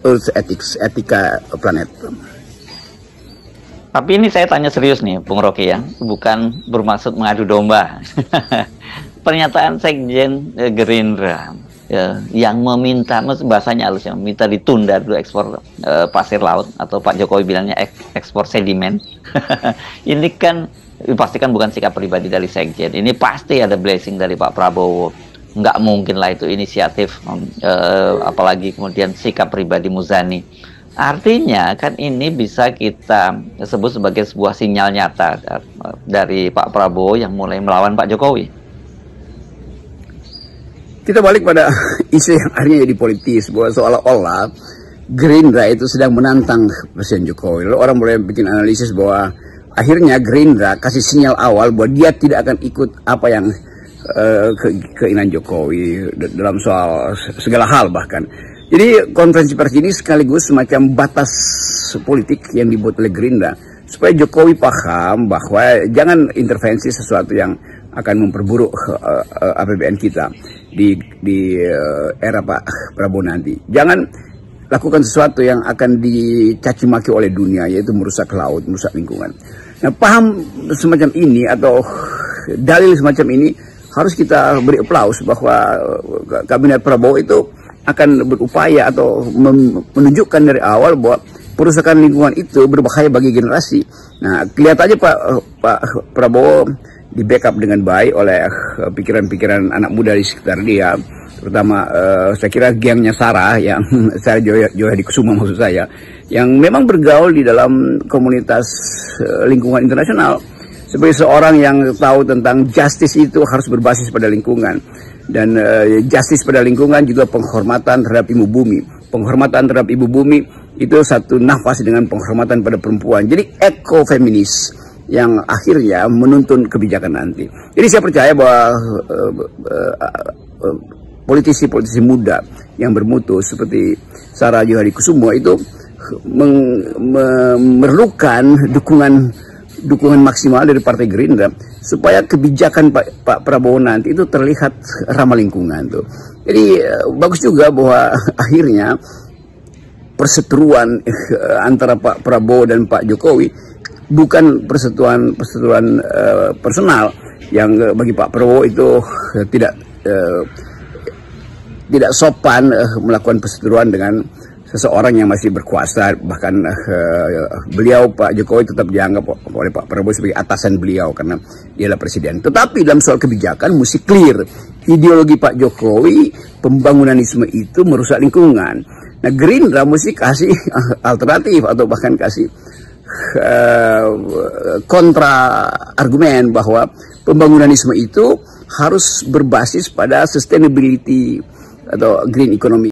Earth Ethics, etika planet. Tapi ini saya tanya serius nih, Bung Rocky ya, bukan bermaksud mengadu domba. Pernyataan Sekjen Gerindra ya, yang meminta, bahasanya halus ya, meminta ditunda dulu ekspor pasir laut, atau Pak Jokowi bilangnya ekspor sedimen. Ini kan pastikan bukan sikap pribadi dari Sekjen. Ini pasti ada blessing dari Pak Prabowo. Nggak mungkin lah itu inisiatif, apalagi kemudian sikap pribadi Muzani. Artinya kan ini bisa kita sebut sebagai sebuah sinyal nyata dari Pak Prabowo yang mulai melawan Pak Jokowi. Kita balik pada isu yang akhirnya jadi politis, bahwa seolah-olah Gerindra itu sedang menantang Presiden Jokowi. Lalu orang mulai bikin analisis bahwa akhirnya Gerindra kasih sinyal awal bahwa dia tidak akan ikut apa yang keinginan Jokowi dalam soal segala hal bahkan. Jadi konferensi pers ini sekaligus semacam batas politik yang dibuat oleh Gerindra supaya Jokowi paham bahwa jangan intervensi sesuatu yang akan memperburuk APBN kita di era Pak Prabowo nanti. Jangan lakukan sesuatu yang akan dicaci maki oleh dunia, yaitu merusak laut, merusak lingkungan. Nah, paham semacam ini atau dalil semacam ini harus kita beri aplaus bahwa kabinet Prabowo itu akan berupaya atau menunjukkan dari awal bahwa perusakan lingkungan itu berbahaya bagi generasi. Nah, kelihatannya Pak Prabowo di backup dengan baik oleh pikiran-pikiran anak muda di sekitar dia, terutama saya kira gengnya Sarah, yang saya Joyo Hadikusuma maksud saya, yang memang bergaul di dalam komunitas lingkungan internasional. Sebagai seorang yang tahu tentang justice itu harus berbasis pada lingkungan. Dan justice pada lingkungan juga penghormatan terhadap ibu bumi. Penghormatan terhadap ibu bumi itu satu nafas dengan penghormatan pada perempuan. Jadi ekofeminis yang akhirnya menuntun kebijakan nanti. Jadi saya percaya bahwa politisi-politisi muda yang bermutu seperti Sarah Joyo Hadikusuma itu memerlukan dukungan maksimal dari Partai Gerindra supaya kebijakan Pak Prabowo nanti itu terlihat ramah lingkungan tuh. Jadi bagus juga bahwa akhirnya perseteruan antara Pak Prabowo dan Pak Jokowi bukan perseteruan personal yang bagi Pak Prabowo itu tidak sopan melakukan perseteruan dengan seseorang yang masih berkuasa. Bahkan beliau Pak Jokowi tetap dianggap oleh Pak Prabowo sebagai atasan beliau karena dia adalah presiden. Tetapi dalam soal kebijakan mesti clear, ideologi Pak Jokowi pembangunanisme itu merusak lingkungan. Nah, Gerindra mesti kasih alternatif atau bahkan kasih kontra argumen bahwa pembangunanisme itu harus berbasis pada sustainability atau green economy.